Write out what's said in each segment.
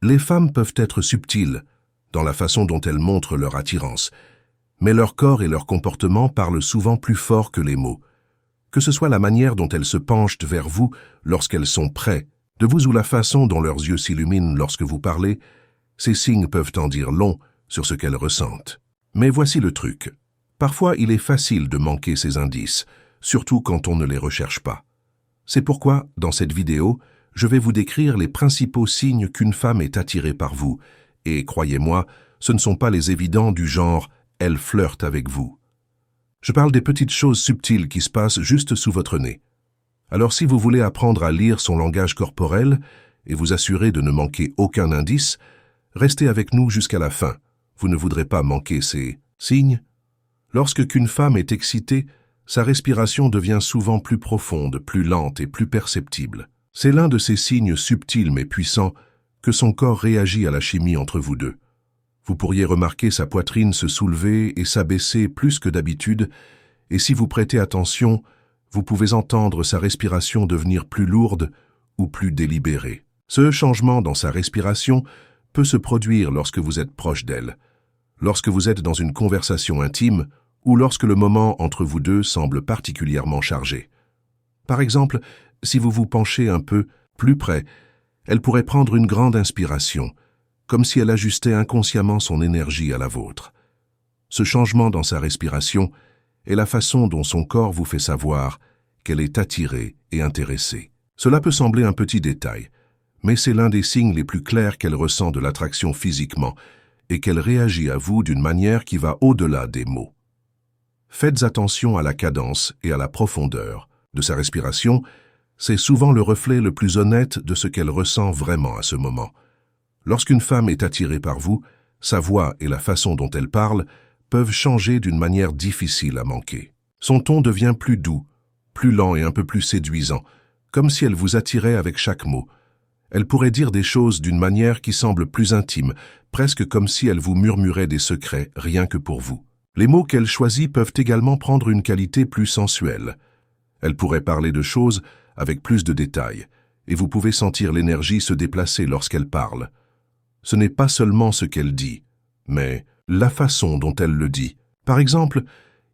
Les femmes peuvent être subtiles dans la façon dont elles montrent leur attirance, mais leur corps et leur comportement parlent souvent plus fort que les mots. Que ce soit la manière dont elles se penchent vers vous lorsqu'elles sont près de vous ou la façon dont leurs yeux s'illuminent lorsque vous parlez, ces signes peuvent en dire long sur ce qu'elles ressentent. Mais voici le truc. Parfois, il est facile de manquer ces indices, surtout quand on ne les recherche pas. C'est pourquoi, dans cette vidéo, je vais vous décrire les principaux signes qu'une femme est attirée par vous, et croyez-moi, ce ne sont pas les évidents du genre « elle flirte avec vous ». Je parle des petites choses subtiles qui se passent juste sous votre nez. Alors si vous voulez apprendre à lire son langage corporel et vous assurer de ne manquer aucun indice, restez avec nous jusqu'à la fin. Vous ne voudrez pas manquer ces signes. Lorsque qu'une femme est excitée, sa respiration devient souvent plus profonde, plus lente et plus perceptible. C'est l'un de ces signes subtils mais puissants que son corps réagit à la chimie entre vous deux. Vous pourriez remarquer sa poitrine se soulever et s'abaisser plus que d'habitude, et si vous prêtez attention, vous pouvez entendre sa respiration devenir plus lourde ou plus délibérée. Ce changement dans sa respiration peut se produire lorsque vous êtes proche d'elle, lorsque vous êtes dans une conversation intime ou lorsque le moment entre vous deux semble particulièrement chargé. Par exemple, si vous vous penchez un peu plus près, elle pourrait prendre une grande inspiration, comme si elle ajustait inconsciemment son énergie à la vôtre. Ce changement dans sa respiration est la façon dont son corps vous fait savoir qu'elle est attirée et intéressée. Cela peut sembler un petit détail, mais c'est l'un des signes les plus clairs qu'elle ressent de l'attraction physiquement et qu'elle réagit à vous d'une manière qui va au-delà des mots. Faites attention à la cadence et à la profondeur de sa respiration, c'est souvent le reflet le plus honnête de ce qu'elle ressent vraiment à ce moment. Lorsqu'une femme est attirée par vous, sa voix et la façon dont elle parle peuvent changer d'une manière difficile à manquer. Son ton devient plus doux, plus lent et un peu plus séduisant, comme si elle vous attirait avec chaque mot. Elle pourrait dire des choses d'une manière qui semble plus intime, presque comme si elle vous murmurait des secrets rien que pour vous. Les mots qu'elle choisit peuvent également prendre une qualité plus sensuelle. Elle pourrait parler de choses avec plus de détails, et vous pouvez sentir l'énergie se déplacer lorsqu'elle parle. Ce n'est pas seulement ce qu'elle dit, mais la façon dont elle le dit. Par exemple,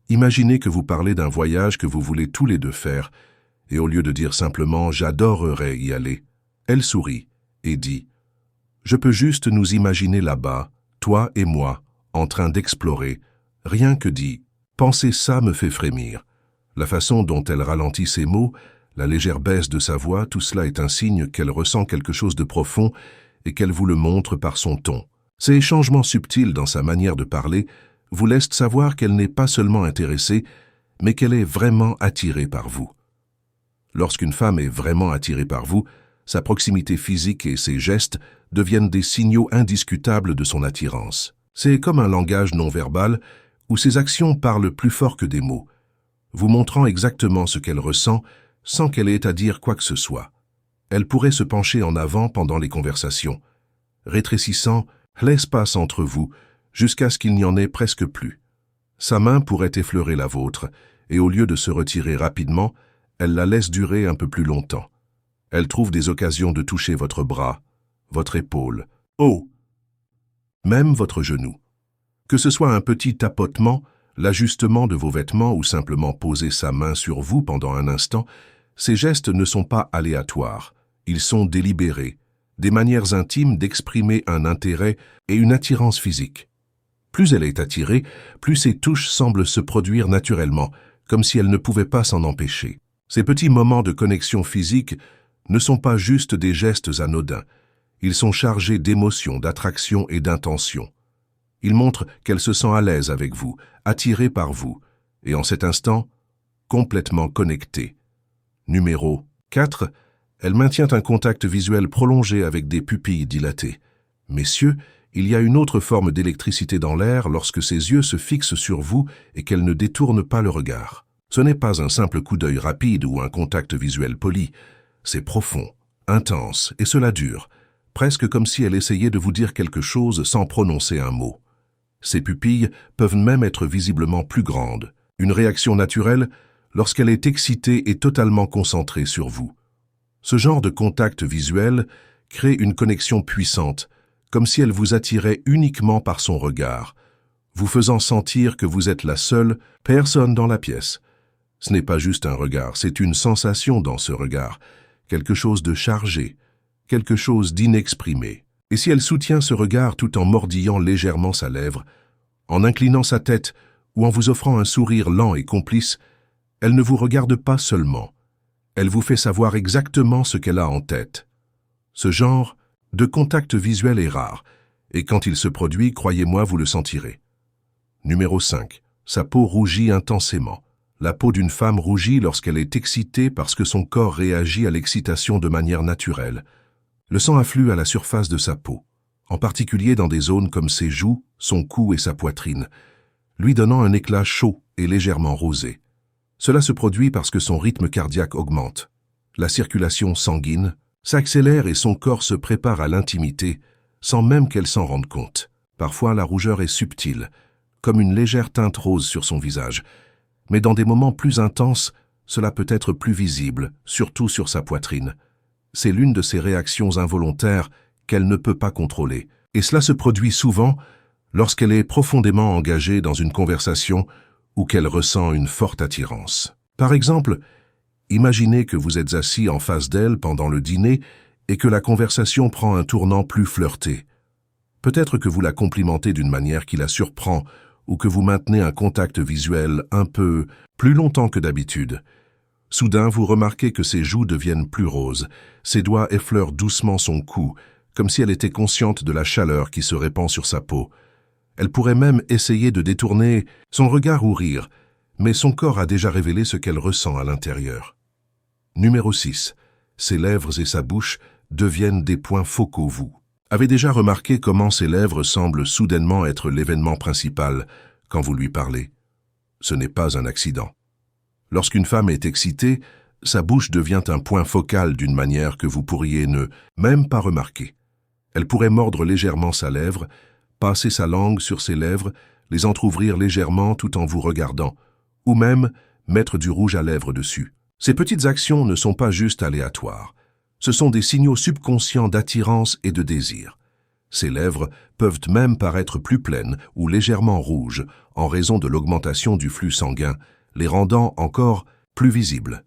imaginez que vous parlez d'un voyage que vous voulez tous les deux faire, et au lieu de dire simplement « j'adorerais y aller », elle sourit et dit « je peux juste nous imaginer là-bas, toi et moi, en train d'explorer, rien que dit « penser ça me fait frémir ». La façon dont elle ralentit ses mots, la légère baisse de sa voix, tout cela est un signe qu'elle ressent quelque chose de profond et qu'elle vous le montre par son ton. Ces changements subtils dans sa manière de parler vous laissent savoir qu'elle n'est pas seulement intéressée, mais qu'elle est vraiment attirée par vous. Lorsqu'une femme est vraiment attirée par vous, sa proximité physique et ses gestes deviennent des signaux indiscutables de son attirance. C'est comme un langage non verbal où ses actions parlent plus fort que des mots, vous montrant exactement ce qu'elle ressent sans qu'elle ait à dire quoi que ce soit. Elle pourrait se pencher en avant pendant les conversations, rétrécissant l'espace entre vous jusqu'à ce qu'il n'y en ait presque plus. Sa main pourrait effleurer la vôtre, et au lieu de se retirer rapidement, elle la laisse durer un peu plus longtemps. Elle trouve des occasions de toucher votre bras, votre épaule, même votre genou. Que ce soit un petit tapotement, l'ajustement de vos vêtements ou simplement poser sa main sur vous pendant un instant, ces gestes ne sont pas aléatoires, ils sont délibérés, des manières intimes d'exprimer un intérêt et une attirance physique. Plus elle est attirée, plus ces touches semblent se produire naturellement, comme si elle ne pouvait pas s'en empêcher. Ces petits moments de connexion physique ne sont pas juste des gestes anodins, ils sont chargés d'émotions, d'attraction et d'intention. Ils montrent qu'elle se sent à l'aise avec vous, attirée par vous, et en cet instant, complètement connectée. Numéro 4. Elle maintient un contact visuel prolongé avec des pupilles dilatées. Messieurs, il y a une autre forme d'électricité dans l'air lorsque ses yeux se fixent sur vous et qu'elle ne détourne pas le regard. Ce n'est pas un simple coup d'œil rapide ou un contact visuel poli. C'est profond, intense, et cela dure, presque comme si elle essayait de vous dire quelque chose sans prononcer un mot. Ses pupilles peuvent même être visiblement plus grandes, une réaction naturelle lorsqu'elle est excitée et totalement concentrée sur vous. Ce genre de contact visuel, crée une connexion puissante, comme si elle vous attirait uniquement par son regard, vous faisant sentir que vous êtes la seule personne dans la pièce. Ce n'est pas juste un regard, c'est une sensation dans ce regard, quelque chose de chargé, quelque chose d'inexprimé. Et si elle soutient ce regard tout en mordillant légèrement sa lèvre, en inclinant sa tête ou en vous offrant un sourire lent et complice, elle ne vous regarde pas seulement, elle vous fait savoir exactement ce qu'elle a en tête. Ce genre de contact visuel est rare, et quand il se produit, croyez-moi, vous le sentirez. Numéro 5. Sa peau rougit intensément. La peau d'une femme rougit lorsqu'elle est excitée parce que son corps réagit à l'excitation de manière naturelle. Le sang afflue à la surface de sa peau, en particulier dans des zones comme ses joues, son cou et sa poitrine, lui donnant un éclat chaud et légèrement rosé. Cela se produit parce que son rythme cardiaque augmente. La circulation sanguine s'accélère et son corps se prépare à l'intimité, sans même qu'elle s'en rende compte. Parfois, la rougeur est subtile, comme une légère teinte rose sur son visage. Mais dans des moments plus intenses, cela peut être plus visible, surtout sur sa poitrine. C'est l'une de ces réactions involontaires qu'elle ne peut pas contrôler. Et cela se produit souvent lorsqu'elle est profondément engagée dans une conversation ou qu'elle ressent une forte attirance. Par exemple, imaginez que vous êtes assis en face d'elle pendant le dîner et que la conversation prend un tournant plus flirté. Peut-être que vous la complimentez d'une manière qui la surprend ou que vous maintenez un contact visuel un peu plus longtemps que d'habitude. Soudain, vous remarquez que ses joues deviennent plus roses, ses doigts effleurent doucement son cou, comme si elle était consciente de la chaleur qui se répand sur sa peau. Elle pourrait même essayer de détourner son regard ou rire, mais son corps a déjà révélé ce qu'elle ressent à l'intérieur. Numéro 6. Ses lèvres et sa bouche deviennent des points focaux vous. Avez déjà remarqué comment ses lèvres semblent soudainement être l'événement principal quand vous lui parlez? Ce n'est pas un accident. Lorsqu'une femme est excitée, sa bouche devient un point focal d'une manière que vous pourriez ne même pas remarquer. Elle pourrait mordre légèrement sa lèvre, passer sa langue sur ses lèvres, les entrouvrir légèrement tout en vous regardant, ou même mettre du rouge à lèvres dessus. Ces petites actions ne sont pas juste aléatoires. Ce sont des signaux subconscients d'attirance et de désir. Ses lèvres peuvent même paraître plus pleines ou légèrement rouges en raison de l'augmentation du flux sanguin, les rendant encore plus visibles.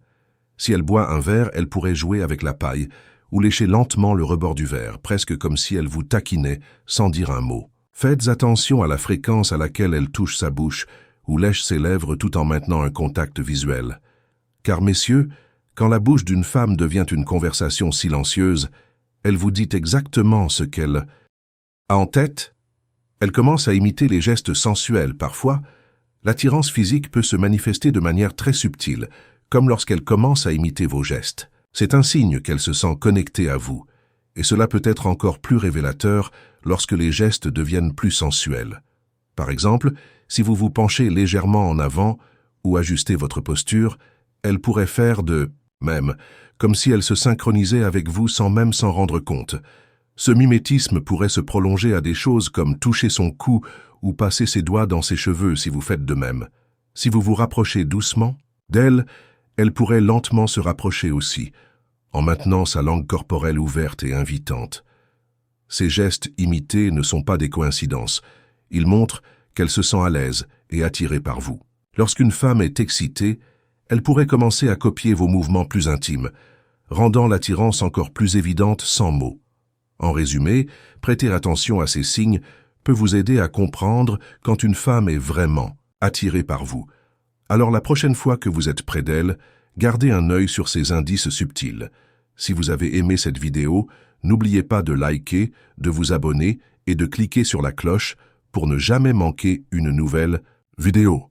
Si elle boit un verre, elle pourrait jouer avec la paille ou lécher lentement le rebord du verre, presque comme si elle vous taquinait sans dire un mot. Faites attention à la fréquence à laquelle elle touche sa bouche ou lèche ses lèvres tout en maintenant un contact visuel. Car messieurs, quand la bouche d'une femme devient une conversation silencieuse, elle vous dit exactement ce qu'elle a en tête. Elle commence à imiter les gestes sensuels. Parfois, l'attirance physique peut se manifester de manière très subtile, comme lorsqu'elle commence à imiter vos gestes. C'est un signe qu'elle se sent connectée à vous, et cela peut être encore plus révélateur lorsque les gestes deviennent plus sensuels. Par exemple, si vous vous penchez légèrement en avant ou ajustez votre posture, elle pourrait faire de même, comme si elle se synchronisait avec vous sans même s'en rendre compte. Ce mimétisme pourrait se prolonger à des choses comme toucher son cou ou passer ses doigts dans ses cheveux si vous faites de même. Si vous vous rapprochez doucement d'elle, elle pourrait lentement se rapprocher aussi, en maintenant sa langue corporelle ouverte et invitante. Ces gestes imités ne sont pas des coïncidences. Ils montrent qu'elle se sent à l'aise et attirée par vous. Lorsqu'une femme est excitée, elle pourrait commencer à copier vos mouvements plus intimes, rendant l'attirance encore plus évidente sans mots. En résumé, prêter attention à ces signes peut vous aider à comprendre quand une femme est vraiment attirée par vous. Alors la prochaine fois que vous êtes près d'elle, gardez un œil sur ces indices subtils. Si vous avez aimé cette vidéo, n'oubliez pas de liker, de vous abonner et de cliquer sur la cloche pour ne jamais manquer une nouvelle vidéo.